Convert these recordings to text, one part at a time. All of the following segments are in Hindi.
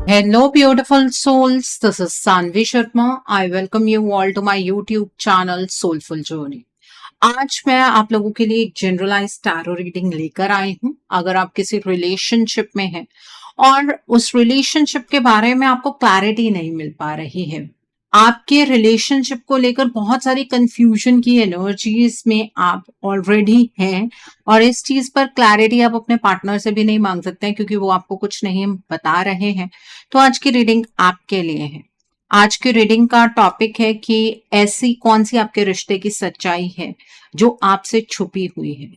Hello, beautiful souls. This is Sanvi Sharma. I welcome you all to my YouTube channel Soulful Journey. आज मैं आप लोगों के लिए एक जनरलाइज टैरो रीडिंग लेकर आई हूं। अगर आप किसी रिलेशनशिप में हैं और उस रिलेशनशिप के बारे में आपको क्लैरिटी नहीं मिल पा रही है, आपके रिलेशनशिप को लेकर बहुत सारी कंफ्यूजन की एनर्जीज में आप ऑलरेडी हैं और इस चीज पर क्लैरिटी आप अपने पार्टनर से भी नहीं मांग सकते हैं क्योंकि वो आपको कुछ नहीं बता रहे हैं, तो आज की रीडिंग आपके लिए है। आज की रीडिंग का टॉपिक है कि ऐसी कौन सी आपके रिश्ते की सच्चाई है जो आपसे छुपी हुई है।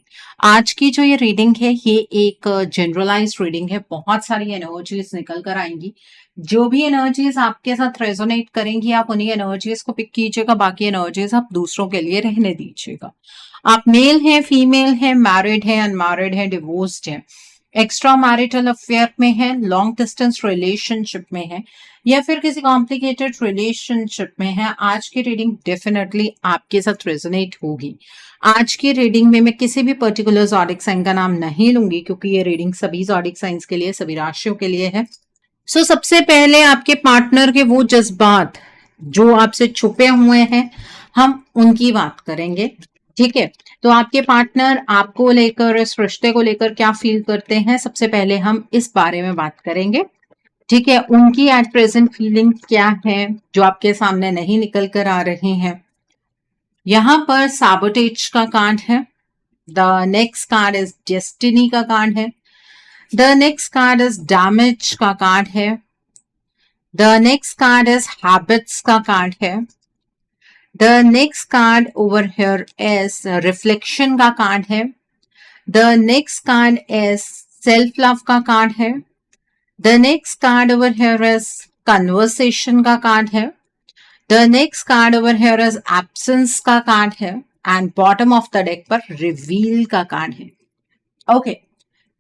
आज की जो ये रीडिंग है ये एक जनरलाइज रीडिंग है। बहुत सारी एनर्जीज निकल कर आएंगी। जो भी एनर्जीज आपके साथ रेजोनेट करेंगी आप उन्हीं एनर्जीज को पिक कीजिएगा, बाकी एनर्जीज आप दूसरों के लिए रहने दीजिएगा। आप मेल हैं, फीमेल हैं, मैरिड हैं, अनमैरिड हैं, डिवोर्स्ड हैं, एक्स्ट्रा मैरिटल अफेयर में है, लॉन्ग डिस्टेंस रिलेशनशिप में है या फिर किसी कॉम्प्लिकेटेड रिलेशनशिप में है, आज की रीडिंग डेफिनेटली आपके साथ रेजोनेट होगी। आज की रीडिंग में मैं किसी भी पर्टिकुलर ज़ोडिक साइन का नाम नहीं लूंगी क्योंकि ये रीडिंग सभी ज़ोडिक साइंस के लिए, सभी राशियों के लिए है। सबसे पहले आपके पार्टनर के वो जज्बात जो आपसे छुपे हुए हैं, हम उनकी बात करेंगे। ठीक है, तो आपके पार्टनर आपको लेकर, इस रिश्ते को लेकर क्या फील करते हैं, सबसे पहले हम इस बारे में बात करेंगे। ठीक है, उनकी एट प्रेजेंट फीलिंग क्या है जो आपके सामने नहीं निकल कर आ रही हैं। यहां पर सैबोटेज का कार्ड है। The next card is destiny का कार्ड है। The next card is damage का कार्ड है। The next card is habits का कार्ड है। The next card over here is reflection का कार्ड है। The next card is self love का कार्ड है। The next card over here is conversation का कार्ड है। The next card over here is absence का कार्ड है and bottom of the deck पर रिवील का कार्ड है। ओके,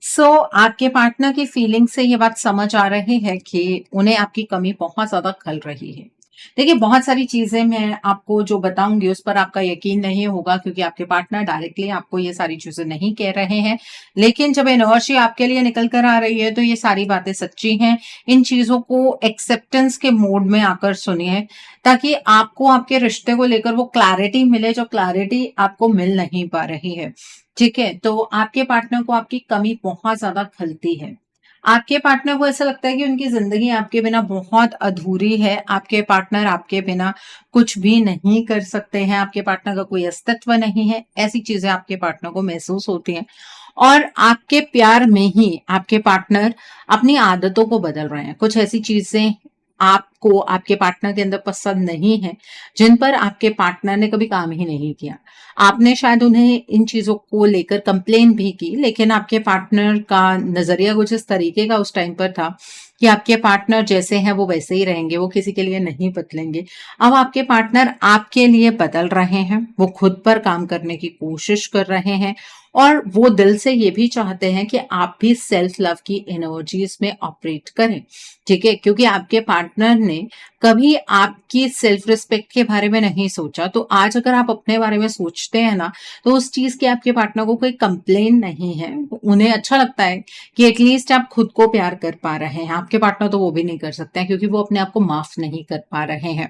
सो आपके पार्टनर की फीलिंग से ये बात समझ आ रही है कि उन्हें आपकी कमी बहुत ज्यादा खल रही है। देखिए, बहुत सारी चीजें मैं आपको जो बताऊंगी उस पर आपका यकीन नहीं होगा क्योंकि आपके पार्टनर डायरेक्टली आपको ये सारी चीजें नहीं कह रहे हैं, लेकिन जब एनर्जी आपके लिए निकल कर आ रही है तो ये सारी बातें सच्ची हैं। इन चीजों को एक्सेप्टेंस के मोड में आकर सुनिए ताकि आपको आपके रिश्ते को लेकर वो क्लैरिटी मिले जो क्लैरिटी आपको मिल नहीं पा रही है। ठीक है, तो आपके पार्टनर को आपकी कमी बहुत ज्यादा खलती है। आपके पार्टनर को ऐसा लगता है कि उनकी जिंदगी आपके बिना बहुत अधूरी है। आपके पार्टनर आपके बिना कुछ भी नहीं कर सकते हैं। आपके पार्टनर का कोई अस्तित्व नहीं है। ऐसी चीजें आपके पार्टनर को महसूस होती हैं और आपके प्यार में ही आपके पार्टनर अपनी आदतों को बदल रहे हैं। कुछ ऐसी चीजें आपको आपके पार्टनर के अंदर पसंद नहीं है जिन पर आपके पार्टनर ने कभी काम ही नहीं किया। आपने शायद उन्हें इन चीजों को लेकर कंप्लेन भी की, लेकिन आपके पार्टनर का नजरिया कुछ इस तरीके का उस टाइम पर था कि आपके पार्टनर जैसे हैं वो वैसे ही रहेंगे, वो किसी के लिए नहीं बदलेंगे। अब आपके पार्टनर आपके लिए बदल रहे हैं, वो खुद पर काम करने की कोशिश कर रहे हैं और वो दिल से ये भी चाहते हैं कि आप भी सेल्फ लव की एनर्जीज में ऑपरेट करें। ठीक है, क्योंकि आपके पार्टनर ने कभी आपकी सेल्फ रिस्पेक्ट के बारे में नहीं सोचा, तो आज अगर आप अपने बारे में सोचते हैं ना, तो उस चीज की आपके पार्टनर को कोई कंप्लेन नहीं है। उन्हें अच्छा लगता है कि एटलीस्ट आप खुद को प्यार कर पा रहे हैं। आपके पार्टनर तो वो भी नहीं कर सकते हैं क्योंकि वो अपने आप को माफ नहीं कर पा रहे हैं।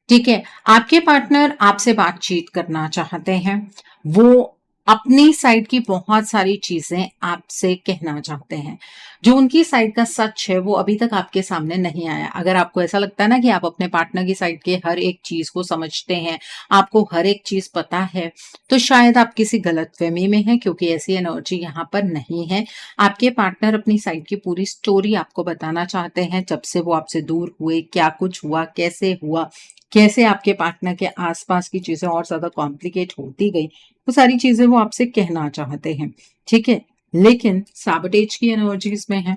ठीक है, आपके पार्टनर आपसे बातचीत करना चाहते हैं। वो अपनी साइड की बहुत सारी चीजें आपसे कहना चाहते हैं। जो उनकी साइड का सच है वो अभी तक आपके सामने नहीं आया। अगर आपको ऐसा लगता है ना कि आप अपने पार्टनर की साइड के हर एक चीज को समझते हैं, आपको हर एक चीज पता है, तो शायद आप किसी गलतफहमी में हैं क्योंकि ऐसी एनर्जी यहाँ पर नहीं है। आपके पार्टनर अपनी साइड की पूरी स्टोरी आपको बताना चाहते हैं। जब से वो आपसे दूर हुए, क्या कुछ हुआ, कैसे हुआ, कैसे आपके पार्टनर के आसपास की चीजें और ज्यादा कॉम्प्लिकेट होती गई, वो सारी चीजें वो आपसे कहना चाहते हैं। ठीक है, लेकिन सैबोटेज की एनर्जीज में है।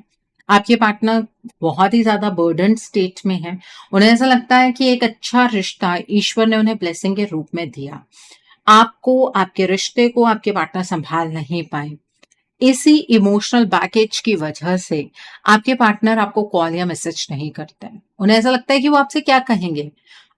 आपके पार्टनर बहुत ही ज्यादा बर्डन स्टेट में है। उन्हें ऐसा लगता है कि एक अच्छा रिश्ता ईश्वर ने उन्हें ब्लेसिंग के रूप में दिया, आपको, आपके रिश्ते को आपके पार्टनर संभाल नहीं पाए। इसी इमोशनल बैकेज की वजह से आपके पार्टनर आपको कॉल या मैसेज नहीं करते हैं। उन्हें ऐसा लगता है कि वो आपसे क्या कहेंगे।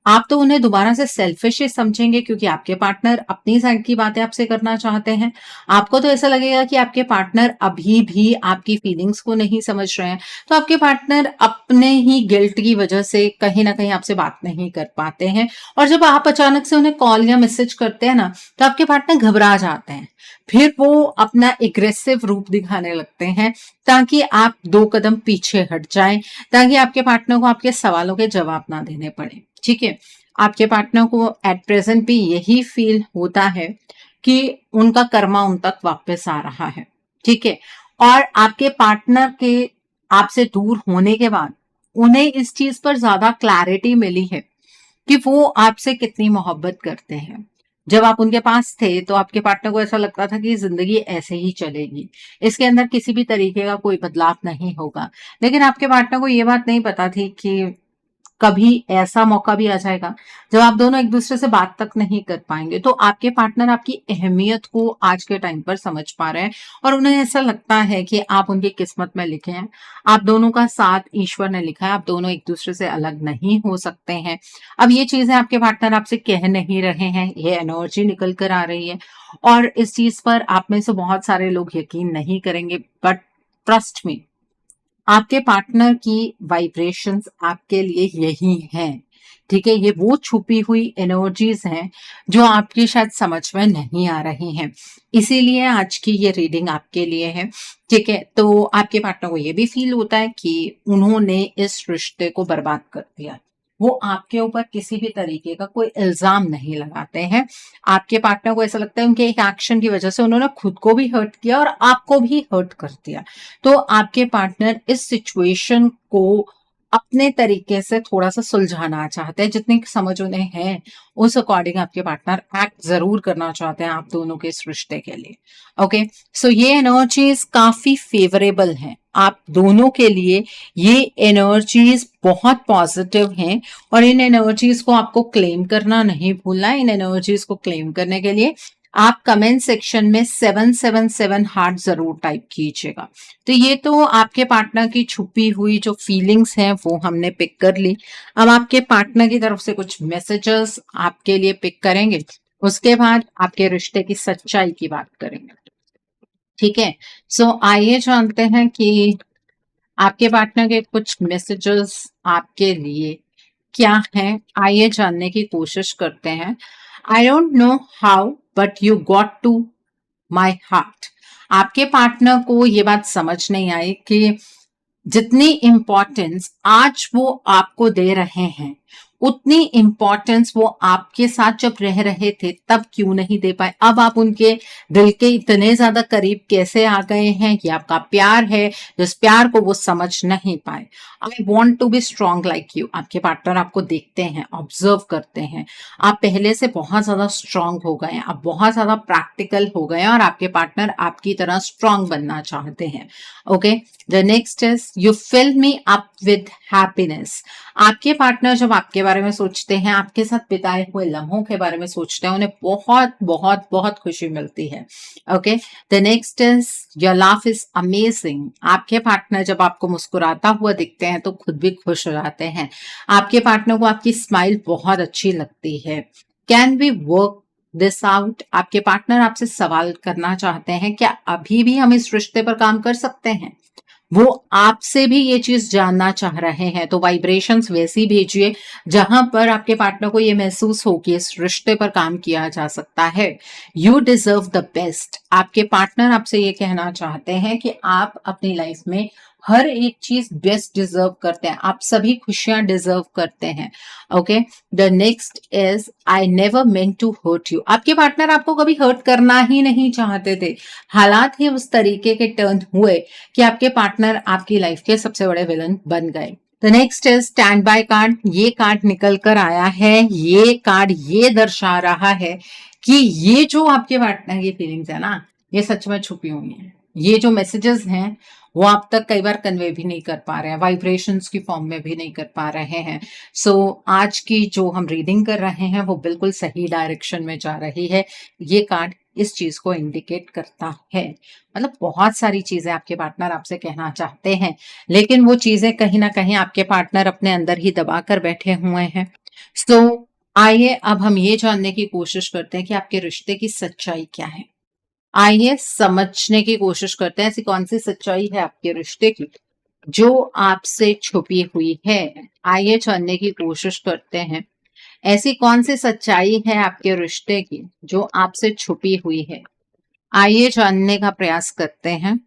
आप तो उन्हें दोबारा से सेल्फिश ही समझेंगे क्योंकि आपके पार्टनर अपनी साइड की बातें आपसे करना चाहते हैं। आपको तो ऐसा लगेगा कि आपके पार्टनर अभी भी आपकी फीलिंग्स को नहीं समझ रहे हैं। तो आपके पार्टनर अपने ही गिल्ट की वजह से कहीं न कहीं आपसे बात नहीं कर पाते हैं और जब आप अचानक से उन्हें कॉल या मैसेज करते हैं ना, तो आपके पार्टनर घबरा जाते हैं। फिर वो अपना एग्रेसिव रूप दिखाने लगते हैं ताकि आप 2 कदम पीछे हट जाएँ, ताकि आपके पार्टनर को आपके सवालों के जवाब ना देने पड़े। ठीक है? आपके पार्टनर को एट प्रेजेंट भी यही फील होता है कि उनका कर्मा उन तक वापस आ रहा है। ठीक है? और आपके पार्टनर के आपसे दूर होने के बाद उन्हें इस चीज पर ज्यादा क्लैरिटी मिली है कि वो आपसे कितनी मोहब्बत करते हैं। जब आप उनके पास थे तो आपके पार्टनर को ऐसा लगता था कि जिंदगी ऐसे ही चलेगी, इसके अंदर किसी भी तरीके का कोई बदलाव नहीं होगा। लेकिन आपके पार्टनर को ये बात नहीं पता थी कि कभी ऐसा मौका भी आ जाएगा जब आप दोनों एक दूसरे से बात तक नहीं कर पाएंगे। तो आपके पार्टनर आपकी अहमियत को आज के टाइम पर समझ पा रहे हैं और उन्हें ऐसा लगता है कि आप उनकी किस्मत में लिखे हैं। आप दोनों का साथ ईश्वर ने लिखा है, आप दोनों एक दूसरे से अलग नहीं हो सकते हैं। अब ये चीजें आपके पार्टनर आपसे कह नहीं रहे हैं, ये एनर्जी निकल कर आ रही है और इस चीज पर आप में से बहुत सारे लोग यकीन नहीं करेंगे, बट ट्रस्ट मी, आपके पार्टनर की वाइब्रेशंस आपके लिए यही हैं। ठीक है? ये वो छुपी हुई एनर्जीज हैं जो आपकी शायद समझ में नहीं आ रही हैं। इसीलिए आज की ये रीडिंग आपके लिए है। ठीक है? तो आपके पार्टनर को ये भी फील होता है कि उन्होंने इस रिश्ते को बर्बाद कर दिया। वो आपके ऊपर किसी भी तरीके का कोई इल्जाम नहीं लगाते हैं। आपके पार्टनर को ऐसा लगता है उनके एक एक्शन की वजह से उन्होंने खुद को भी हर्ट किया और आपको भी हर्ट कर दिया। तो आपके पार्टनर इस सिचुएशन को अपने तरीके से थोड़ा-सा सुलझाना चाहते हैं, जितनी समझ उन्हें है, उस अकॉर्डिंग आपके पार्टनर एक्ट ज़रूर करना चाहते हैं आप दोनों के इस रिश्ते के लिए। ओके? सो ये एनर्जीज़ काफ़ी फेवरेबल हैं। आप दोनों के लिए ये एनर्जीज़ बहुत पॉजिटिव हैं और इन एनर्जीज़ को आपको क्लेम करना नहीं भूलना है। इन एनर्जीज़ को क्लेम करने के लिए आप कमेंट सेक्शन में 777 हार्ट ज़रूर टाइप कीजिएगा। तो ये तो आपके पार्टनर की छुपी हुई जो फीलिंग्स हैं वो हमने पिक कर ली। अब आपके पार्टनर की तरफ से कुछ मैसेजेस आपके लिए पिक करेंगे। उसके बाद आपके रिश्ते की सच्चाई की बात करेंगे। ठीक है? सो आइए जानते हैं कि आपके पार्टनर के कुछ मैसेजेस आपके लिए क्या हैं। आइए जानने की कोशिश करते हैं। I don't know how but you got to my heart. आपके पार्टनर को ये बात समझ नहीं आई कि जितनी इंपॉर्टेंस आज वो आपको दे रहे हैं उतनी इंपॉर्टेंस वो आपके साथ जब रह रहे थे तब क्यों नहीं दे पाए। अब आप उनके दिल के इतने ज्यादा करीब कैसे आ गए हैं कि आपका प्यार है जिस प्यार को वो समझ नहीं पाए। I want to be strong like you. आपके पार्टनर आपको देखते हैं, ऑब्जर्व करते हैं, आप पहले से बहुत ज्यादा स्ट्रांग हो गए हैं, आप बहुत ज्यादा प्रैक्टिकल हो गए हैं और आपके पार्टनर आपकी तरह स्ट्रांग बनना चाहते हैं। Okay? The next is you fill me up with happiness. आपके पार्टनर जब आपके बारे में सोचते हैं, आपके साथ बिताए हुए लम्हों के बारे में सोचते हैं, उन्हें बहुत बहुत बहुत खुशी मिलती है। Okay? The next is your laugh is amazing. आपके पार्टनर जब आपको मुस्कुराता हुआ दिखते हैं तो खुद भी खुश हो जाते हैं। आपके पार्टनर को आपकी स्माइल बहुत अच्छी लगती है। Can we work this out. आपके पार्टनर आपसे सवाल करना चाहते हैं, क्या अभी भी हम इस रिश्ते पर काम कर सकते हैं? वो आपसे भी ये चीज जानना चाह रहे हैं। तो वाइब्रेशंस वैसी भेजिए जहां पर आपके पार्टनर को ये महसूस हो कि इस रिश्ते पर काम किया जा सकता है। You deserve the best. आपके पार्टनर आपसे ये कहना चाहते हैं कि आप अपनी लाइफ में हर एक चीज बेस्ट डिजर्व करते हैं, आप सभी खुशियां डिजर्व करते हैं। Okay? The next is I never meant to hurt you. आपके पार्टनर आपको कभी हर्ट करना ही नहीं चाहते थे, हालात ही उस तरीके के टर्न हुए कि आपके पार्टनर आपकी लाइफ के सबसे बड़े विलन बन गए। The next is stand by card. ये कार्ड निकल कर आया है। ये कार्ड ये दर्शा रहा है कि ये जो आपके पार्टनर की फीलिंग्स है ना, ये सच में छुपी हुई हैं। ये जो मैसेजेस हैं वो आप तक कई बार कन्वे भी नहीं कर पा रहे हैं, वाइब्रेशंस की फॉर्म में भी नहीं कर पा रहे हैं। सो आज की जो हम रीडिंग कर रहे हैं वो बिल्कुल सही डायरेक्शन में जा रही है। ये कार्ड इस चीज को इंडिकेट करता है। मतलब बहुत सारी चीजें आपके पार्टनर आपसे कहना चाहते हैं, लेकिन वो चीजें कहीं ना कहीं आपके पार्टनर अपने अंदर ही दबा कर बैठे हुए हैं। सो आइए अब हम ये जानने की कोशिश करते हैं कि आपके रिश्ते की सच्चाई क्या है। आइए समझने की कोशिश करते हैं ऐसी कौन सी सच्चाई है आपके रिश्ते की जो आपसे छुपी हुई है। आइए जानने की कोशिश करते हैं ऐसी कौन सी सच्चाई है आपके रिश्ते की जो आपसे छुपी हुई है। आइए जानने का प्रयास करते हैं।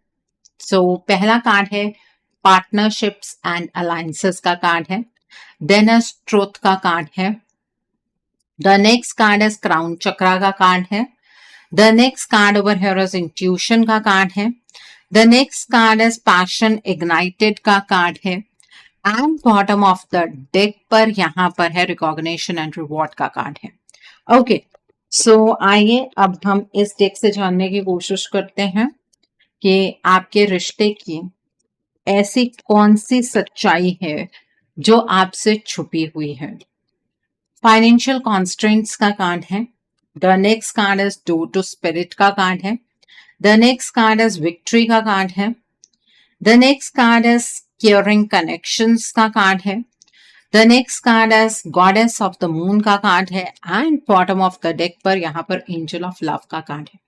पहला कार्ड है पार्टनरशिप्स एंड अलायंसेस का कार्ड है। देन ट्रुथ का कार्ड है। The next card is crown chakra का कार्ड है। The next card over here is intuition का कार्ड है। The next card is passion ignited का कार्ड है। And bottom of the deck पर यहां पर है रिकॉग्निशन एंड रिवॉर्ड का कार्ड है। ओके, आइए अब हम इस डेक से जानने की कोशिश करते हैं कि आपके रिश्ते की ऐसी कौन सी सच्चाई है जो आपसे छुपी हुई है। फाइनेंशियल कॉन्स्ट्रेंट्स का कार्ड है। The next card is door to spirit का कार्ड है। The next card is victory का कार्ड है। The next card is caring connections का कार्ड है। The next card is goddess of the moon का कार्ड है। And bottom of the deck पर यहाँ पर एंजल ऑफ लव का कार्ड है।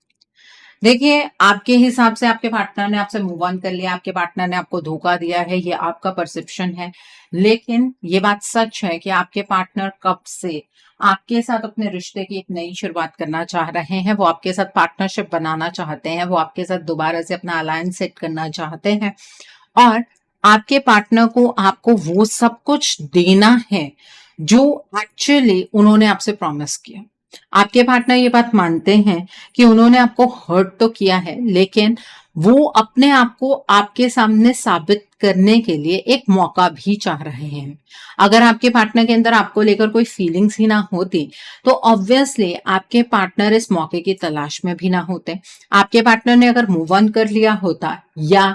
देखिए, आपके हिसाब से आपके पार्टनर ने आपसे मूव ऑन कर लिया, आपके पार्टनर ने आपको धोखा दिया है, ये आपका परसेप्शन है। लेकिन ये बात सच है कि आपके पार्टनर कब से आपके साथ अपने रिश्ते की एक नई शुरुआत करना चाह रहे हैं। वो आपके साथ पार्टनरशिप बनाना चाहते हैं, वो आपके साथ दोबारा से अपना अलायंस सेट करना चाहते हैं और आपके पार्टनर को आपको वो सब कुछ देना है जो एक्चुअली उन्होंने आपसे प्रॉमिस किया। आपके पार्टनर ये बात मानते हैं कि उन्होंने आपको हर्ट तो किया है, लेकिन वो अपने आप को आपके सामने साबित करने के लिए एक मौका भी चाह रहे हैं। अगर आपके पार्टनर के अंदर आपको लेकर कोई फीलिंग्स ही ना होती तो ऑब्वियसली आपके पार्टनर इस मौके की तलाश में भी ना होते। आपके पार्टनर ने अगर मूव ऑन कर लिया होता या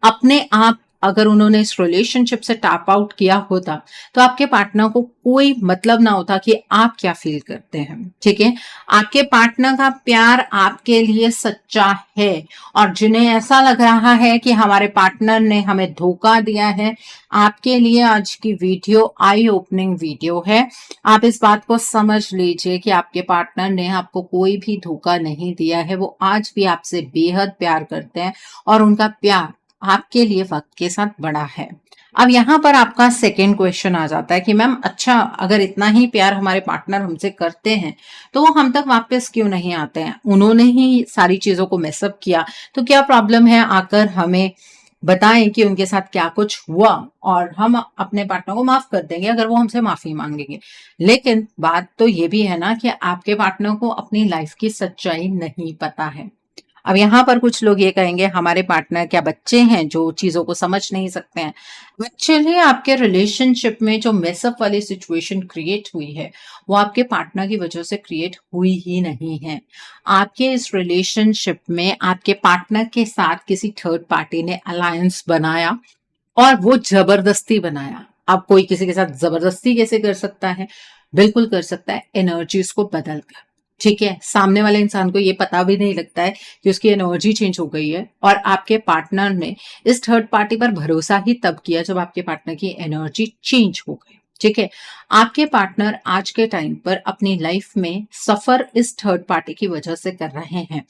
अपने आप अगर उन्होंने इस रिलेशनशिप से टैप आउट किया होता तो आपके पार्टनर को कोई मतलब ना होता कि आप क्या फील करते हैं। ठीक है, आपके पार्टनर का प्यार आपके लिए सच्चा है और जिन्हें ऐसा लग रहा है कि हमारे पार्टनर ने हमें धोखा दिया है, आपके लिए आज की वीडियो आई ओपनिंग वीडियो है। आप इस बात को समझ लीजिए कि आपके पार्टनर ने आपको कोई भी धोखा नहीं दिया है। वो आज भी आपसे बेहद प्यार करते हैं और उनका प्यार आपके लिए वक्त के साथ बड़ा है। अब यहाँ पर आपका सेकेंड क्वेश्चन आ जाता है कि मैम अच्छा, अगर इतना ही प्यार हमारे पार्टनर हमसे करते हैं तो वो हम तक वापस क्यों नहीं आते हैं? उन्होंने ही सारी चीजों को मेसअप किया तो क्या प्रॉब्लम है आकर हमें बताएं कि उनके साथ क्या कुछ हुआ और हम अपने पार्टनर को माफ कर देंगे अगर वो हमसे माफी मांगेंगे। लेकिन बात तो ये भी है ना कि आपके पार्टनर को अपनी लाइफ की सच्चाई नहीं पता है। अब यहाँ पर कुछ लोग ये कहेंगे हमारे पार्टनर क्या बच्चे हैं जो चीजों को समझ नहीं सकते हैं। एक्चुअली आपके रिलेशनशिप में जो मेसअप वाली सिचुएशन क्रिएट हुई है वो आपके पार्टनर की वजह से क्रिएट हुई ही नहीं है। आपके इस रिलेशनशिप में आपके पार्टनर के साथ किसी थर्ड पार्टी ने अलायंस बनाया और वो जबरदस्ती बनाया। अब कोई किसी के साथ जबरदस्ती कैसे कर सकता है? बिल्कुल कर सकता है, एनर्जीज को बदल कर। ठीक है, सामने वाले इंसान को ये पता भी नहीं लगता है कि उसकी एनर्जी चेंज हो गई है और आपके पार्टनर ने इस थर्ड पार्टी पर भरोसा ही तब किया जब आपके पार्टनर की एनर्जी चेंज हो गई। ठीक है, आपके पार्टनर आज के टाइम पर अपनी लाइफ में सफर इस थर्ड पार्टी की वजह से कर रहे हैं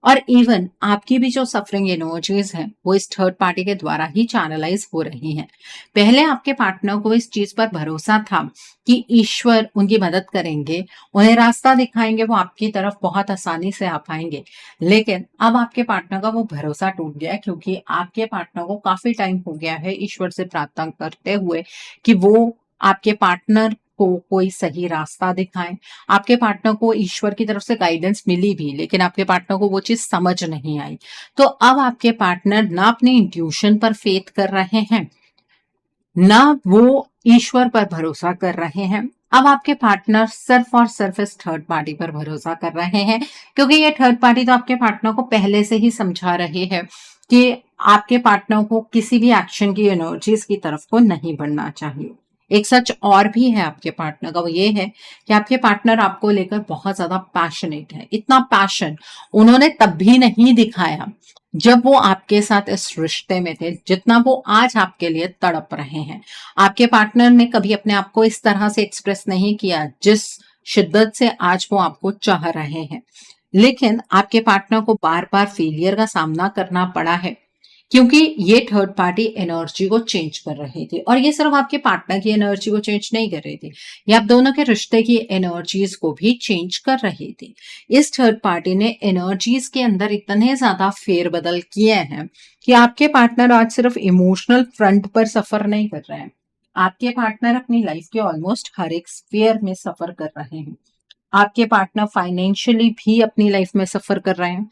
और इवन आपकी भी जो सफरिंग एनर्जीज हैं वो इस थर्ड पार्टी के द्वारा ही चैनलाइज हो रही हैं। पहले आपके पार्टनर को इस चीज पर भरोसा था कि ईश्वर उनकी मदद करेंगे, उन्हें रास्ता दिखाएंगे, वो आपकी तरफ बहुत आसानी से आ पाएंगे। लेकिन अब आपके पार्टनर का वो भरोसा टूट गया है क्योंकि आपके पार्टनर को काफी टाइम हो गया है ईश्वर से प्रार्थना करते हुए कि वो आपके पार्टनर को कोई सही रास्ता दिखाएं। आपके पार्टनर को ईश्वर की तरफ से गाइडेंस मिली भी, लेकिन आपके पार्टनर को वो चीज समझ नहीं आई। तो अब आपके पार्टनर ना अपने इंट्यूशन पर फेथ कर रहे हैं, ना वो ईश्वर पर भरोसा कर रहे हैं। अब आपके पार्टनर सिर्फ और सिर्फ इस थर्ड पार्टी पर भरोसा कर रहे हैं क्योंकि ये थर्ड पार्टी तो आपके पार्टनर को पहले से ही समझा रहे हैं कि आपके पार्टनर को किसी भी एक्शन की एनर्जीज की तरफ को नहीं बढ़ना चाहिए। एक सच और भी है आपके पार्टनर का, वो ये है कि आपके पार्टनर आपको लेकर बहुत ज्यादा पैशनेट है। इतना पैशन उन्होंने तब भी नहीं दिखाया जब वो आपके साथ इस रिश्ते में थे जितना वो आज आपके लिए तड़प रहे हैं। आपके पार्टनर ने कभी अपने आप को इस तरह से एक्सप्रेस नहीं किया जिस शिद्दत से आज वो आपको चाह रहे हैं, लेकिन आपके पार्टनर को बार बार फेलियर का सामना करना पड़ा है क्योंकि ये थर्ड पार्टी एनर्जी को चेंज कर रही थी। और ये सिर्फ आपके पार्टनर की एनर्जी को चेंज नहीं कर रही थी, ये आप दोनों के रिश्ते की एनर्जीज को भी चेंज कर रही थी। इस थर्ड पार्टी ने एनर्जीज के अंदर इतने ज्यादा फेरबदल किए हैं कि आपके पार्टनर आज सिर्फ इमोशनल फ्रंट पर सफर नहीं कर रहे हैं, आपके पार्टनर अपनी लाइफ के ऑलमोस्ट हर एक स्फीयर में सफर कर रहे हैं। आपके पार्टनर फाइनेंशियली भी अपनी लाइफ में सफर कर रहे हैं,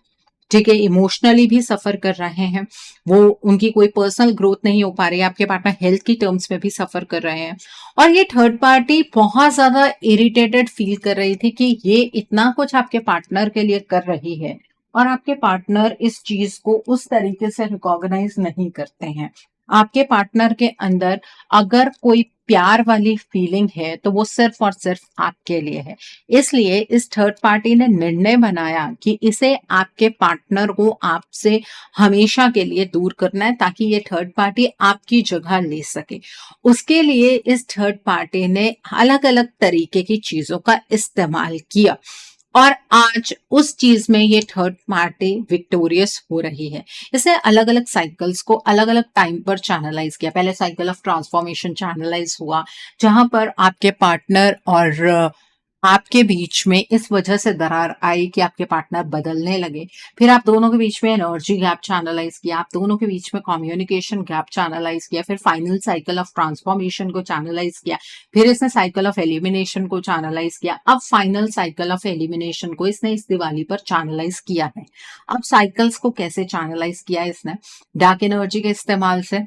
ठीक है, इमोशनली भी सफर कर रहे हैं, वो उनकी कोई पर्सनल ग्रोथ नहीं हो पा रही है, आपके पार्टनर हेल्थ की टर्म्स में भी सफर कर रहे हैं। और ये थर्ड पार्टी बहुत ज्यादा इरिटेटेड फील कर रही थी कि ये इतना कुछ आपके पार्टनर के लिए कर रही है और आपके पार्टनर इस चीज को उस तरीके से रिकॉग्नाइज नहीं करते हैं। आपके पार्टनर के अंदर अगर कोई प्यार वाली फीलिंग है तो वो सिर्फ और सिर्फ आपके लिए है। इसलिए इस थर्ड पार्टी ने निर्णय बनाया कि इसे आपके पार्टनर को आपसे हमेशा के लिए दूर करना है ताकि ये थर्ड पार्टी आपकी जगह ले सके। उसके लिए इस थर्ड पार्टी ने अलग अलग तरीके की चीजों का इस्तेमाल किया और आज उस चीज में ये थर्ड पार्टी विक्टोरियस हो रही है। इसने अलग अलग साइकिल्स को अलग अलग टाइम पर चैनलाइज किया। पहले साइकिल ऑफ ट्रांसफॉर्मेशन चैनलाइज हुआ जहां पर आपके पार्टनर और आपके बीच में इस वजह से दरार आई कि आपके पार्टनर बदलने लगे। फिर आप दोनों के बीच में एनर्जी गैप चैनलाइज किया, आप दोनों के बीच में कम्युनिकेशन गैप चैनलाइज किया, फिर फाइनल साइकिल ऑफ ट्रांसफॉर्मेशन को चैनलाइज किया, फिर इसने साइकिल ऑफ एलिमिनेशन को चैनलाइज किया। अब फाइनल साइकिल ऑफ एलिमिनेशन को इसने इस दिवाली पर चैनलाइज किया है। अब साइकिल्स को कैसे चैनलाइज किया है इसने? डार्क एनर्जी के इस्तेमाल से।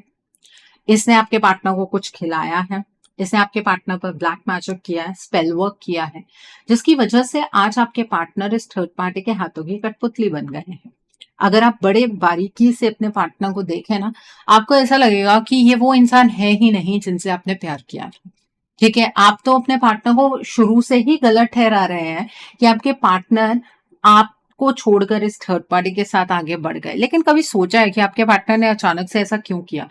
इसने आपके पार्टनर को कुछ खिलाया है, इसने आपके पार्टनर पर ब्लैक मैजिक किया है, स्पेल वर्क किया है, जिसकी वजह से आज आपके पार्टनर इस थर्ड पार्टी के हाथों की कठपुतली बन गए हैं। अगर आप बड़े बारीकी से अपने पार्टनर को देखें ना, आपको ऐसा लगेगा कि ये वो इंसान है ही नहीं जिनसे आपने प्यार किया था। ठीक है, आप तो अपने पार्टनर को शुरू से ही गलत ठहरा रहे हैं कि आपके पार्टनर आपको छोड़कर इस थर्ड पार्टी के साथ आगे बढ़ गए। लेकिन कभी सोचा है कि आपके पार्टनर ने अचानक से ऐसा क्यों किया?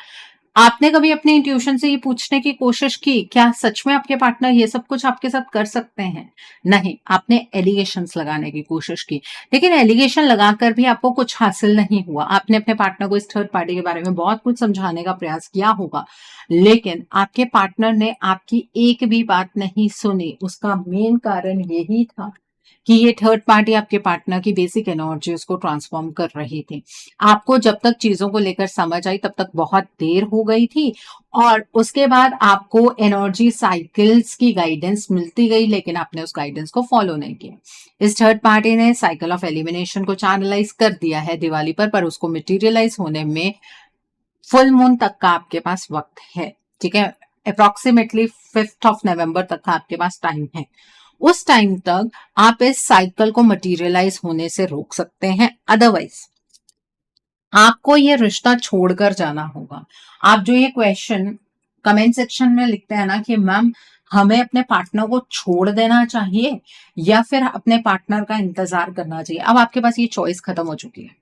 आपने कभी अपने इंट्यूशन से ये पूछने की कोशिश की, क्या सच में आपके पार्टनर ये सब कुछ आपके साथ कर सकते हैं? नहीं, आपने एलिगेशंस लगाने की कोशिश की, लेकिन एलिगेशन लगाकर भी आपको कुछ हासिल नहीं हुआ। आपने अपने पार्टनर को इस थर्ड पार्टी के बारे में बहुत कुछ समझाने का प्रयास किया होगा, लेकिन आपके पार्टनर ने आपकी एक भी बात नहीं सुनी। उसका मेन कारण यही था कि ये थर्ड पार्टी आपके पार्टनर की बेसिक एनर्जीज को ट्रांसफॉर्म कर रही थी। आपको जब तक चीजों को लेकर समझ आई तब तक बहुत देर हो गई थी और उसके बाद आपको एनर्जी साइकिल्स की गाइडेंस मिलती गई, लेकिन आपने उस गाइडेंस को फॉलो नहीं किया। इस थर्ड पार्टी ने साइकिल ऑफ एलिमिनेशन को चैनलाइज कर दिया है दिवाली पर उसको मटेरियलाइज होने में फुल मून तक का आपके पास वक्त है। ठीक है, अप्रोक्सीमेटली 5th ऑफ नवंबर तक का आपके पास टाइम है। उस टाइम तक आप इस साइकिल को मटेरियलाइज होने से रोक सकते हैं, अदरवाइज आपको ये रिश्ता छोड़कर जाना होगा। आप जो ये क्वेश्चन कमेंट सेक्शन में लिखते हैं ना कि मैम हमें अपने पार्टनर को छोड़ देना चाहिए या फिर अपने पार्टनर का इंतजार करना चाहिए, अब आपके पास ये चॉइस खत्म हो चुकी है।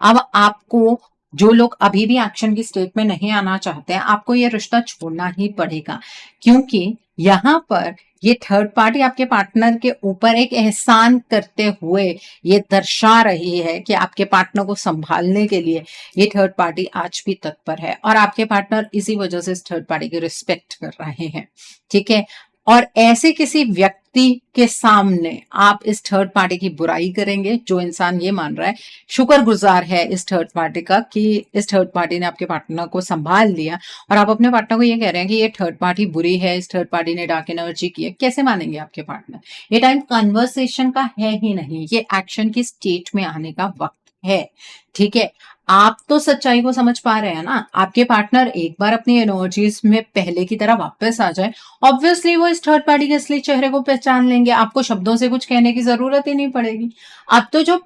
अब आपको, जो लोग अभी भी एक्शन की स्टेट में नहीं आना चाहते हैं, आपको ये रिश्ता छोड़ना ही पड़ेगा, क्योंकि यहाँ पर ये थर्ड पार्टी आपके पार्टनर के ऊपर एक एहसान करते हुए ये दर्शा रही है कि आपके पार्टनर को संभालने के लिए ये थर्ड पार्टी आज भी तत्पर है और आपके पार्टनर इसी वजह से इस थर्ड पार्टी की रिस्पेक्ट कर रहे हैं। ठीक है, और ऐसे किसी व्यक्ति के सामने आप इस थर्ड पार्टी की बुराई करेंगे जो इंसान ये मान रहा है, शुक्रगुजार है इस थर्ड पार्टी का कि इस थर्ड पार्टी ने आपके पार्टनर को संभाल लिया, और आप अपने पार्टनर को ये कह रहे हैं कि ये थर्ड पार्टी बुरी है, इस थर्ड पार्टी ने डार्क एनर्जी की है। कैसे मानेंगे आपके पार्टनर? ये टाइम कन्वर्सेशन का है ही नहीं, ये एक्शन की स्टेट में आने का वक्त है। ठीक है, आप तो सच्चाई को समझ पा रहे हैं ना। आपके पार्टनर एक बार अपनी एनर्जीज में पहले की तरह वापस आ जाए, ऑब्वियसली वो इस थर्ड पार्टी के असली चेहरे को पहचान लेंगे, आपको शब्दों से कुछ कहने की जरूरत ही नहीं पड़ेगी। अब तो जो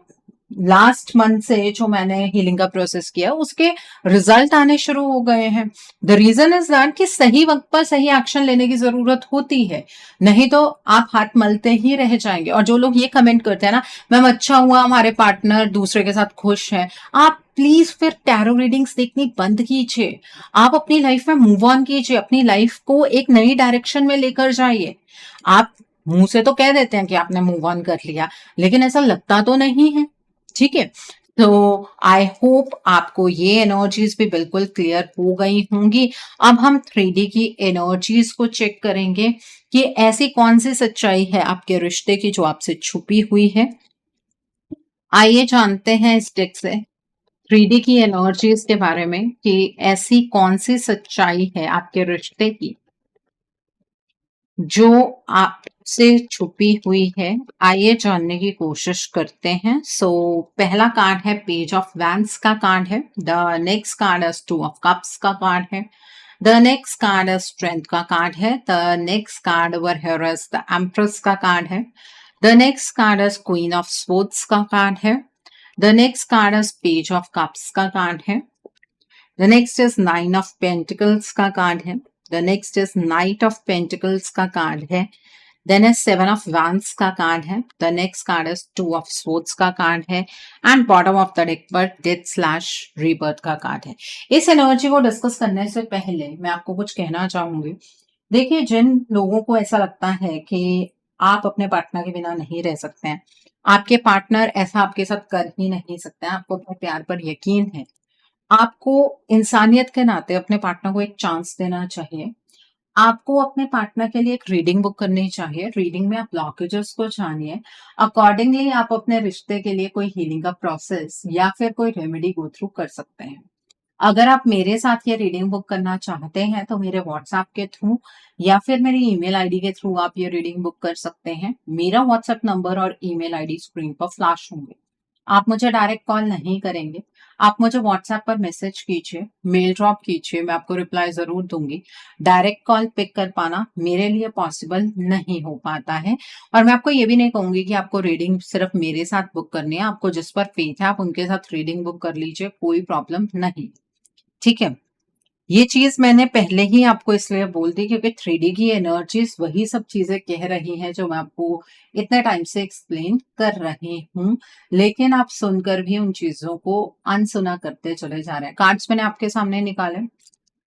लास्ट मंथ से जो मैंने हीलिंग का प्रोसेस किया उसके रिजल्ट आने शुरू हो गए हैं। द रीजन इज दैट कि सही वक्त पर सही एक्शन लेने की जरूरत होती है, नहीं तो आप हाथ मलते ही रह जाएंगे। और जो लोग ये कमेंट करते हैं ना, मैम अच्छा हुआ हमारे पार्टनर दूसरे के साथ खुश हैं, आप प्लीज फिर टैरो रीडिंग्स देखनी बंद कीजिए। आप अपनी लाइफ में मूव ऑन कीजिए, अपनी लाइफ को एक नई डायरेक्शन में लेकर जाइए। आप मुंह से तो कह देते हैं कि आपने मूव ऑन कर लिया, लेकिन ऐसा लगता तो नहीं है। ठीक है, तो आई होप आपको ये एनर्जीज भी बिल्कुल क्लियर हो गई होंगी। अब हम 3D की एनर्जीज को चेक करेंगे कि ऐसी कौन सी सच्चाई है आपके रिश्ते की जो आपसे छुपी हुई है। आइए जानते हैं इस डेक से 3D की एनर्जीज के बारे में कि ऐसी कौन सी सच्चाई है आपके रिश्ते की जो आपसे छुपी हुई है। आइए जानने की कोशिश करते हैं। पहला कार्ड है पेज ऑफ वैंड्स का कार्ड है। द नेक्स्ट कार्ड है 2 ऑफ कप्स का कार्ड है। द नेक्स्ट कार्ड है स्ट्रेंथ का कार्ड है। The next card over here is the empress का कार्ड है। The next card is queen of swords का कार्ड है। The next card is page of cups का कार्ड है। The next is 9 of pentacles का कार्ड है। The next is night of pentacles का कार्ड है। देन इज 7 ऑफ वैंड्स का कार्ड है। The next card is 2 of swords का कार्ड है and bottom of the deck पर डेथ स्लैश रीबर्थ का कार्ड है। इस एनर्जी को डिस्कस करने से पहले मैं आपको कुछ कहना चाहूंगी। देखिए, जिन लोगों को ऐसा लगता है कि आप अपने पार्टनर के बिना नहीं रह सकते हैं, आपके पार्टनर ऐसा आपके साथ कर ही नहीं सकते हैं, आपको अपने प्यार पर यकीन है, आपको इंसानियत के नाते अपने पार्टनर को एक चांस देना चाहिए। आपको अपने पार्टनर के लिए एक रीडिंग बुक करनी चाहिए। रीडिंग में आप ब्लॉकेजेस को जानिए, अकॉर्डिंगली आप अपने रिश्ते के लिए कोई हीलिंग का प्रोसेस या फिर कोई रेमेडी गो थ्रू कर सकते हैं। अगर आप मेरे साथ ये रीडिंग बुक करना चाहते हैं तो मेरे व्हाट्सएप के थ्रू या फिर मेरी ईमेल आईडी के थ्रू आप ये रीडिंग बुक कर सकते हैं। मेरा व्हाट्सएप नंबर और ईमेल आईडी स्क्रीन पर फ्लैश होंगे। आप मुझे डायरेक्ट कॉल नहीं करेंगे, आप मुझे व्हाट्सएप पर मैसेज कीजिए, मेल ड्रॉप कीजिए, मैं आपको रिप्लाई जरूर दूंगी। डायरेक्ट कॉल पिक कर पाना मेरे लिए पॉसिबल नहीं हो पाता है। और मैं आपको ये भी नहीं कहूंगी कि आपको रीडिंग सिर्फ मेरे साथ बुक करनी है। आपको जिस पर फेथ है आप उनके साथ रीडिंग बुक कर लीजिए, कोई प्रॉब्लम नहीं। ठीक है, ये चीज मैंने पहले ही आपको इसलिए बोल दी क्योंकि 3D की एनर्जीज वही सब चीजें कह रही हैं जो मैं आपको इतने टाइम से एक्सप्लेन कर रही हूँ, लेकिन आप सुनकर भी उन चीजों को अनसुना करते चले जा रहे हैं। कार्ड्स मैंने आपके सामने निकाले।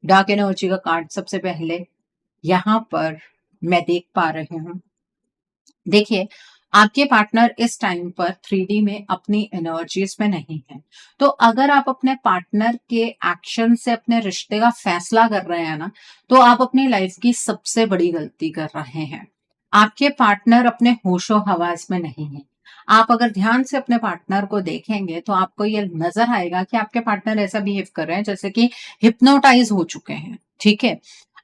डार्क एनर्जी का कार्ड सबसे पहले यहाँ पर मैं देख पा रही हूँ। देखिए, आपके पार्टनर इस टाइम पर 3D में अपनी एनर्जीज में नहीं है। तो अगर आप अपने पार्टनर के एक्शन से अपने रिश्ते का फैसला कर रहे हैं ना, तो आप अपनी लाइफ की सबसे बड़ी गलती कर रहे हैं। आपके पार्टनर अपने होशो हवास में नहीं है। आप अगर ध्यान से अपने पार्टनर को देखेंगे तो आपको ये नजर आएगा कि आपके पार्टनर ऐसा बिहेव कर रहे हैं जैसे कि हिप्नोटाइज हो चुके हैं। ठीक है,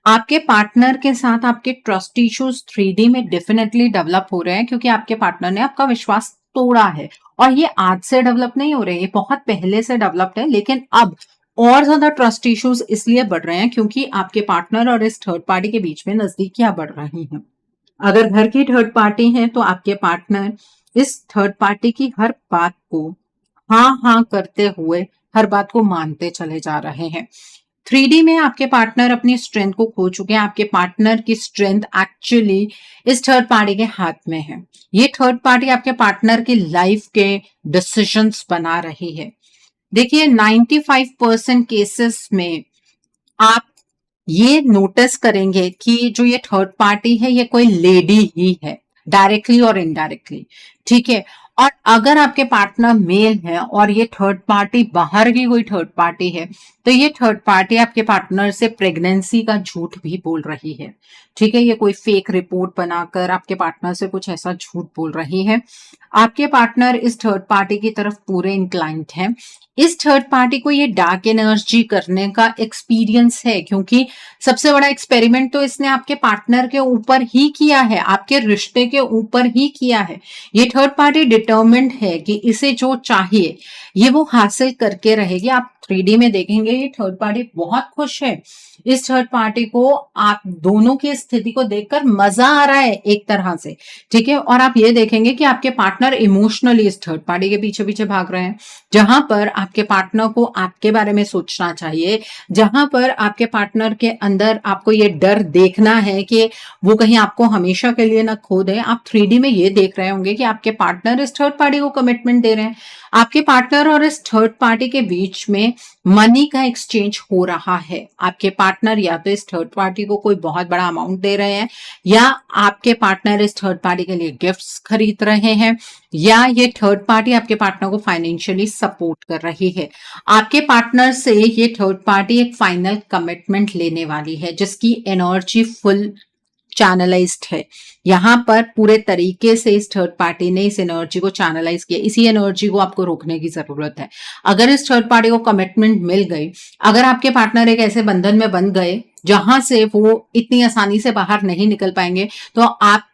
आपके पार्टनर के साथ आपके ट्रस्ट इश्यूज 3D में डेफिनेटली डेवलप हो रहे हैं क्योंकि आपके पार्टनर ने आपका विश्वास तोड़ा है। और ये आज से डेवलप नहीं हो रहे, ये बहुत पहले से डेवलप्ड है, लेकिन अब और ज्यादा ट्रस्ट इश्यूज इसलिए बढ़ रहे हैं क्योंकि आपके पार्टनर और इस थर्ड पार्टी के बीच में नजदीकियां बढ़ रही हैं। अगर घर की थर्ड पार्टी है तो आपके पार्टनर इस थर्ड पार्टी की हर बात को हाँ हाँ करते हुए हर बात को मानते चले जा रहे हैं। 3D में आपके पार्टनर अपनी स्ट्रेंथ को खो चुके हैं। आपके पार्टनर की स्ट्रेंथ एक्चुअली इस थर्ड पार्टी के हाथ में है। ये थर्ड पार्टी आपके पार्टनर की लाइफ के डिसीजंस बना रही है। देखिए, 95% केसेस में आप ये नोटिस करेंगे कि जो ये थर्ड पार्टी है ये कोई लेडी ही है, डायरेक्टली और इनडायरेक्टली। ठीक है, और अगर आपके पार्टनर मेल है और ये थर्ड पार्टी बाहर की कोई थर्ड पार्टी है तो ये थर्ड पार्टी आपके पार्टनर से प्रेगनेंसी का झूठ भी बोल रही है। ठीक है, ये कोई फेक रिपोर्ट बनाकर आपके पार्टनर से कुछ ऐसा झूठ बोल रही है। आपके पार्टनर इस थर्ड पार्टी की तरफ पूरे इंक्लाइंट है। इस थर्ड पार्टी को ये डार्क एनर्जी करने का एक्सपीरियंस है क्योंकि सबसे बड़ा एक्सपेरिमेंट तो इसने आपके पार्टनर के ऊपर ही किया है, आपके रिश्ते के ऊपर ही किया है। ये थर्ड पार्टी डिटर्मिन्ड है कि इसे जो चाहिए ये वो हासिल करके रहेगी। आप 3D में देखेंगे ये थर्ड पार्टी बहुत खुश है। इस थर्ड पार्टी को आप दोनों की स्थिति को देखकर मजा आ रहा है एक तरह से। ठीक है, और आप ये देखेंगे कि आपके पार्टनर इमोशनली इस थर्ड पार्टी के पीछे पीछे भाग रहे हैं, जहां पर आपके पार्टनर को आपके बारे में सोचना चाहिए, जहां पर आपके पार्टनर के अंदर आपको ये डर देखना है कि वो कहीं आपको हमेशा के लिए ना खो दे। आप 3D में ये देख रहे होंगे कि आपके पार्टनर इस थर्ड पार्टी को कमिटमेंट दे रहे हैं। आपके पार्टनर और इस थर्ड पार्टी के बीच में मनी का एक्सचेंज हो रहा है। आपके पार्टनर या तो इस थर्ड पार्टी को कोई बहुत बड़ा अमाउंट दे रहे हैं, या आपके पार्टनर इस थर्ड पार्टी के लिए गिफ्ट्स खरीद रहे हैं, या ये थर्ड पार्टी आपके पार्टनर को फाइनेंशियली सपोर्ट कर रही है। आपके पार्टनर से ये थर्ड पार्टी एक फाइनल कमिटमेंट लेने वाली है, जिसकी एनर्जी फुल चैनलाइज्ड है। यहां पर पूरे तरीके से इस थर्ड पार्टी ने इस एनर्जी को चैनलाइज किया। इसी एनर्जी को आपको रोकने की जरूरत है। अगर इस थर्ड पार्टी को कमिटमेंट मिल गई, अगर आपके पार्टनर एक ऐसे बंधन में बंध गए जहां से वो इतनी आसानी से बाहर नहीं निकल पाएंगे, तो आप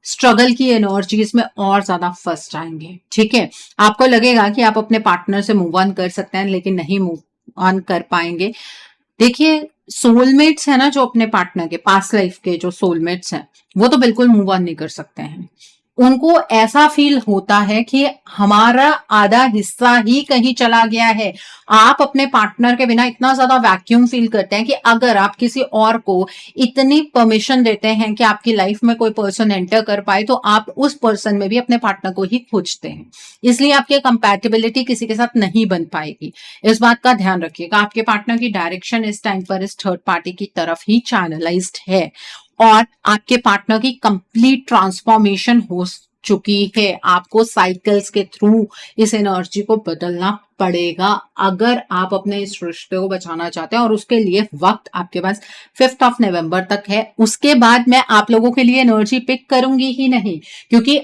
स्ट्रगल की एनर्जीज में और ज्यादा फंस जाएंगे। ठीक है, आपको लगेगा कि आप अपने पार्टनर से मूव ऑन कर सकते हैं, लेकिन नहीं मूव ऑन कर पाएंगे। देखिए, सोलमेट्स है ना, जो अपने पार्टनर के पास्ट लाइफ के जो सोलमेट्स हैं, वो तो बिल्कुल मूव ऑन नहीं कर सकते हैं। उनको ऐसा फील होता है कि हमारा आधा हिस्सा ही कहीं चला गया है। आप अपने पार्टनर के बिना इतना ज्यादा वैक्यूम फील करते हैं कि अगर आप किसी और को इतनी परमिशन देते हैं कि आपकी लाइफ में कोई पर्सन एंटर कर पाए, तो आप उस पर्सन में भी अपने पार्टनर को ही खोजते हैं। इसलिए आपकी कंपैटिबिलिटी किसी के साथ नहीं बन पाएगी। इस बात का ध्यान रखिएगा। आपके पार्टनर की डायरेक्शन इस टाइम पर इस थर्ड पार्टी की तरफ ही चैनलाइज्ड है, और आपके पार्टनर की कंप्लीट ट्रांसफॉर्मेशन हो चुकी है। आपको साइकिल्स के थ्रू इस एनर्जी को बदलना पड़ेगा, अगर आप अपने इस रिश्ते को बचाना चाहते हैं। और उसके लिए वक्त आपके पास 5 नवंबर तक है। उसके बाद मैं आप लोगों के लिए एनर्जी पिक करूंगी ही नहीं, क्योंकि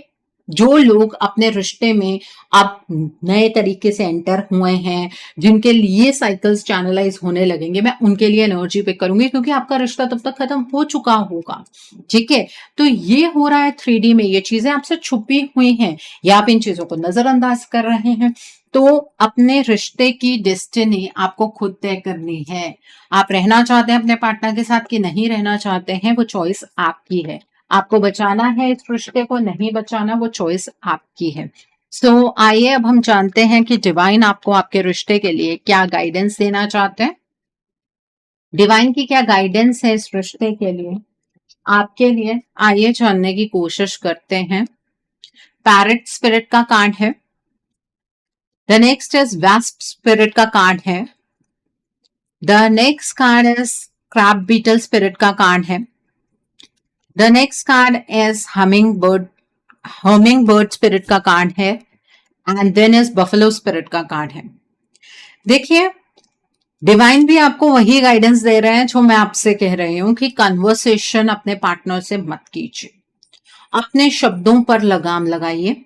जो लोग अपने रिश्ते में अब नए तरीके से एंटर हुए हैं, जिनके लिए साइकिल्स चैनलाइज होने लगेंगे, मैं उनके लिए एनर्जी पिक करूंगी, क्योंकि आपका रिश्ता तब तक खत्म हो चुका होगा। ठीक है, तो ये हो रहा है 3D में। ये चीजें आपसे छुपी हुई हैं, या आप इन चीजों को नजरअंदाज कर रहे हैं। तो अपने रिश्ते की डेस्टिनी आपको खुद तय करनी है। आप रहना चाहते हैं अपने पार्टनर के साथ कि नहीं रहना चाहते हैं, वो चॉइस आपकी है। आपको बचाना है इस रिश्ते को, नहीं बचाना, वो चॉइस आपकी है। सो आइए अब हम जानते हैं कि डिवाइन आपको आपके रिश्ते के लिए क्या गाइडेंस देना चाहते हैं। डिवाइन की क्या गाइडेंस है इस रिश्ते के लिए आपके लिए, आइए जानने की कोशिश करते हैं। पैरेट स्पिरिट का कार्ड है। The next is wasp spirit का कार्ड है। The next card is crab beetle spirit का कार्ड है। The next card is hummingbird spirit का कार्ड है। And then is buffalo spirit का कार्ड है। देखिए, डिवाइन भी आपको वही गाइडेंस दे रहे हैं जो मैं आपसे कह रही हूं कि कन्वर्सेशन अपने पार्टनर से मत कीजिए। अपने शब्दों पर लगाम लगाइए।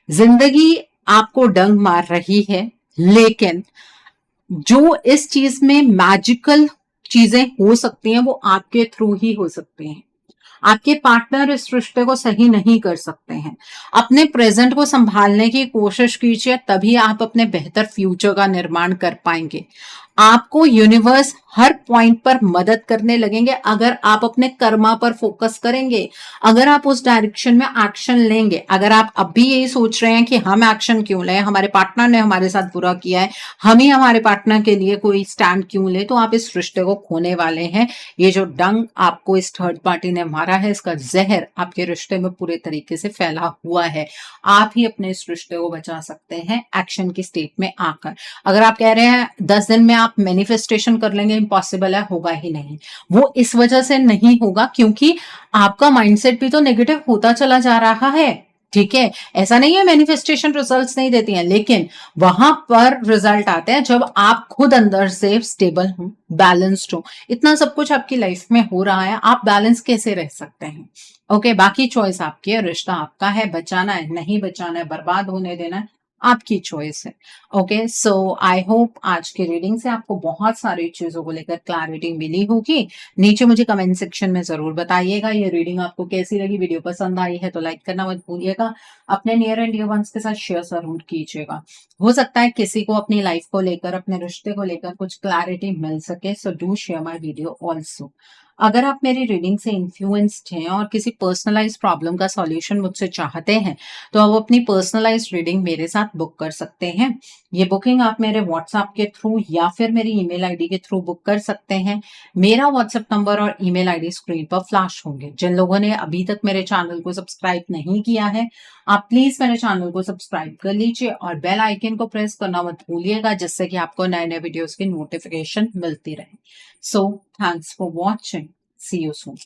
जिंदगी आपको डंग मार रही है, लेकिन जो इस चीज में मैजिकल चीजें हो सकती हैं, वो आपके थ्रू ही हो सकती हैं। आपके पार्टनर इस रिश्ते को सही नहीं कर सकते हैं। अपने प्रेजेंट को संभालने की कोशिश कीजिए, तभी आप अपने बेहतर फ्यूचर का निर्माण कर पाएंगे। आपको यूनिवर्स हर पॉइंट पर मदद करने लगेंगे अगर आप अपने कर्मा पर फोकस करेंगे, अगर आप उस डायरेक्शन में एक्शन लेंगे। अगर आप अभी यही सोच रहे हैं कि हम एक्शन क्यों लें, हमारे पार्टनर ने हमारे साथ बुरा किया है, हम ही हमारे पार्टनर के लिए कोई स्टैंड क्यों ले, तो आप इस रिश्ते को खोने वाले हैं। ये जो डंग आपको इस थर्ड पार्टी ने मारा है, इसका जहर आपके रिश्ते में पूरे तरीके से फैला हुआ है। आप ही अपने इस रिश्ते को बचा सकते हैं एक्शन की स्टेट में आकर। अगर आप कह रहे हैं 10 दिन में आप मैनिफेस्टेशन कर लेंगे, इम्पॉसिबल है, होगा ही नहीं। वो इस वजह से नहीं होगा क्योंकि आपका माइंडसेट भी तो नेगेटिव होता चला जा रहा है। ठीक है, ऐसा नहीं है मैनिफेस्टेशन रिजल्ट्स नहीं देती हैं, लेकिन वहां पर रिजल्ट आते हैं जब आप खुद अंदर से स्टेबल हो, बैलेंस्ड हो। इतना सब कुछ आपकी लाइफ में हो रहा है, आप बैलेंस कैसे रह सकते हैं? ओके, बाकी चॉइस आपकी है, रिश्ता आपका है, बचाना है नहीं बचाना है, बर्बाद होने देना है, आपकी चॉइस है। ओके, सो आई होप आज की रीडिंग से आपको बहुत सारी चीजों को लेकर क्लैरिटी मिली होगी। नीचे मुझे कमेंट सेक्शन में जरूर बताइएगा ये रीडिंग आपको कैसी लगी। वीडियो पसंद आई है तो लाइक करना मत भूलिएगा। अपने नियर एंड डियर वंस के साथ शेयर जरूर कीजिएगा। हो सकता है किसी को अपनी लाइफ को लेकर, अपने रिश्ते को लेकर कुछ क्लैरिटी मिल सके, so do share my video also. अगर आप मेरी रीडिंग से इन्फ्लुएंस्ड हैं और किसी पर्सनलाइज प्रॉब्लम का सॉल्यूशन मुझसे चाहते हैं, तो आप अपनी पर्सनलाइज रीडिंग मेरे साथ बुक कर सकते हैं। ये बुकिंग आप मेरे व्हाट्सएप के थ्रू या फिर मेरी ईमेल आईडी के थ्रू बुक कर सकते हैं। मेरा व्हाट्सएप नंबर और ईमेल आईडी स्क्रीन पर फ्लैश होंगे। जिन लोगों ने अभी तक मेरे चैनल को सब्सक्राइब नहीं किया है, आप प्लीज मेरे चैनल को सब्सक्राइब कर लीजिए और बेल आइकन को प्रेस करना मत भूलिएगा, जिससे कि आपको नए नए वीडियोस की नोटिफिकेशन मिलती रहे। So thanks for watching, see you soon.